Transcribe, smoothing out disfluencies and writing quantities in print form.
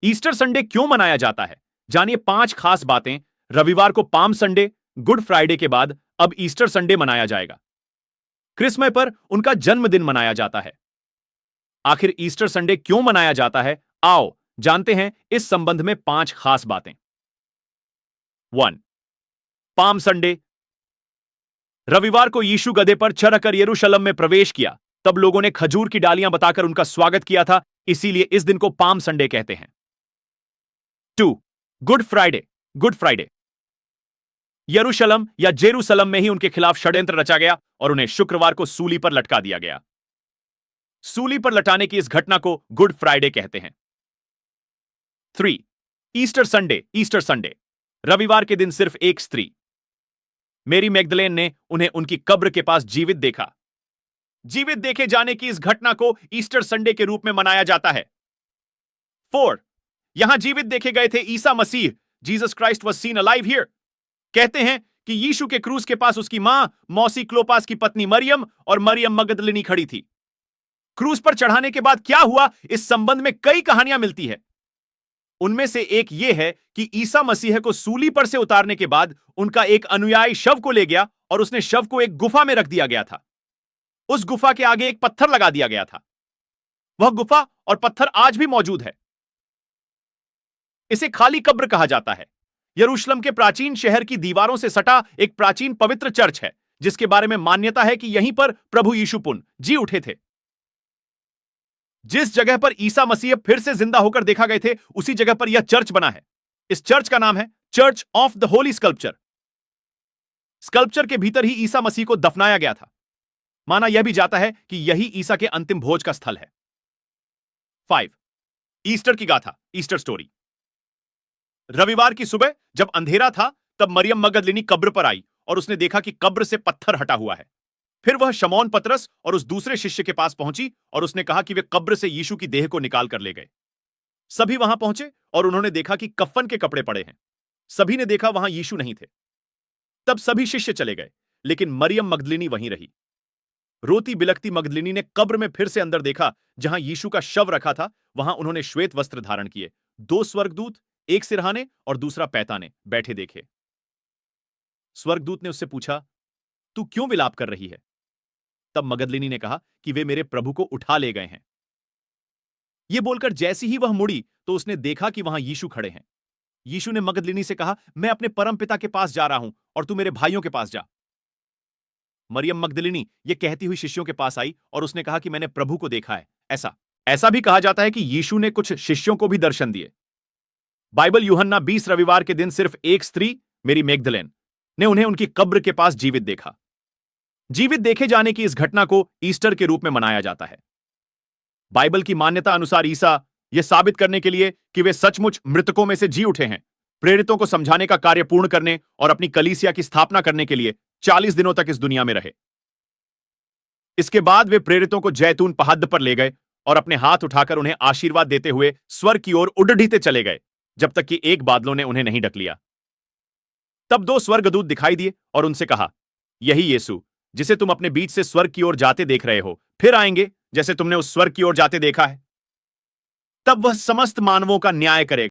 Easter Sunday क्यों मनाया जाता है? जानिए 5 खास बातें। रविवार को पाम संडे, गुड फ्राइडे के बाद अब ईस्टर संडे मनाया जाएगा। क्रिसमस पर उनका जन्मदिन मनाया जाता है। आखिर ईस्टर संडे क्यों मनाया जाता है? आओ जानते हैं इस संबंध में 5 खास बातें। 1. Palm Sunday. रविवार को यीशु गधे पर चढ़कर यरूशलेम में प्रवेश किया। तब लोगों ने खजूर की डालियां बताकर उनका स्वागत किया था, इसीलिए इस दिन को पाम संडे कहते हैं। 2. Good Friday. गुड फ्राइडे यरूशलेम या जेरूसलम में ही उनके खिलाफ षड्यंत्र रचा गया और उन्हें शुक्रवार को सूली पर लटका दिया गया। सूली पर लटाने की इस घटना को गुड फ्राइडे कहते हैं। 3. Easter Sunday. ईस्टर संडे रविवार के दिन सिर्फ एक स्त्री, मेरी मैगदलेन ने उन्हें उनकी कब्र के पास जीवित देखा। जीवित देखे जाने की इस घटना को ईस्टर संडे के रूप में मनाया जाता है। 4. यहां जीवित देखे गए थे ईसा मसीह। Jesus Christ was seen alive here. कहते हैं कि यीशु के क्रूस के पास उसकी मां, मौसी क्लोपास की पत्नी मरियम और मरियम मगदलिनी खड़ी थी। क्रूस पर चढ़ाने के बाद क्या हुआ, इस संबंध में कई कहानियां मिलती है। उनमें से एक यह है कि ईसा मसीह को सूली पर से उतारने के बाद उनका एक अनुयायी शव को ले गया और उसने शव को एक गुफा में रख दिया गया था। उस गुफा के आगे एक पत्थर लगा दिया गया था। वह गुफा और पत्थर आज भी मौजूद है। इसे खाली कब्र कहा जाता है। यरूशलेम के प्राचीन शहर की दीवारों से सटा एक प्राचीन पवित्र चर्च है, जिसके बारे में मान्यता है कि यहीं पर प्रभु यीशु पुन जी उठे थे। जिस जगह पर ईसा मसीह फिर से जिंदा होकर देखा गए थे, उसी जगह पर यह चर्च बना है। इस चर्च का नाम है church of the Holi sculpture. Sculpture के भीतर ही ईसा मसीह को दफनाया गया था। माना यह भी जाता है कि यही ईसा के अंतिम भोज का स्थल है। 5. ईस्टर की गाथा। Easter story. रविवार की सुबह जब अंधेरा था, तब मरियम मगदलिनी कब्र पर आई और उसने देखा कि कब्र से पत्थर हटा हुआ है। फिर वह शमौन पतरस और उस दूसरे शिष्य के पास पहुंची और उसने कहा कि वे कब्र से यीशु की देह को निकाल कर ले गए। सभी वहां पहुंचे और उन्होंने देखा कि कफन के कपड़े पड़े हैं। सभी ने देखा वहां यीशु नहीं थे। तब सभी शिष्य चले गए, लेकिन मरियम मगदलिनी वहीं रही। रोती बिलखती मगदलिनी ने कब्र में फिर से अंदर देखा, जहां यीशु का शव रखा था। वहां उन्होंने श्वेत वस्त्र धारण किए, 2 स्वर्गदूत, एक सिरहाने और दूसरा पैताने, बैठे देखे। स्वर्गदूत ने उससे पूछा, तू क्यों विलाप कर रही है? तब मगदलिनी ने कहा कि वे मेरे प्रभु को उठा ले गए हैं। यह बोलकर जैसी ही वह मुड़ी तो उसने देखा कि वहां यीशु खड़े हैं। यीशु ने मगदलिनी से कहा, मैं अपने परम पिता के पास जा रहा हूं और तू मेरे भाइयों के पास जा। मरियम मगदलिनी यह कहती हुई शिष्यों के पास आई और उसने कहा कि मैंने प्रभु को देखा है। ऐसा भी कहा जाता है कि यीशु ने कुछ शिष्यों को भी दर्शन दिए। बाइबल यूहन्ना 20 रविवार के दिन सिर्फ एक स्त्री, मेरी मैगदलेन, ने उन्हें उनकी कब्र के पास जीवित देखा। जीवित देखे जाने की इस घटना को ईस्टर के रूप में मनाया जाता है। बाइबल की मान्यता अनुसार ईसा यह साबित करने के लिए कि वे सचमुच मृतकों में से जी उठे हैं, प्रेरितों को समझाने का कार्य पूर्ण करने और अपनी कलीसिया की स्थापना करने के लिए 40 दिनों तक इस दुनिया में रहे। इसके बाद वे प्रेरितों को जैतून पहाड़ पर ले गए और अपने हाथ उठाकर उन्हें आशीर्वाद देते हुए स्वर्ग की ओर उड़ढ़ीते चले गए, जब तक कि एक बादलों ने उन्हें नहीं ढक लिया। तब 2 स्वर्गदूत दिखाई दिए और उनसे कहा, यही यीशु जिसे तुम अपने बीच से स्वर्ग की ओर जाते देख रहे हो, फिर आएंगे जैसे तुमने उस स्वर्ग की ओर जाते देखा है। तब वह समस्त मानवों का न्याय करेगा।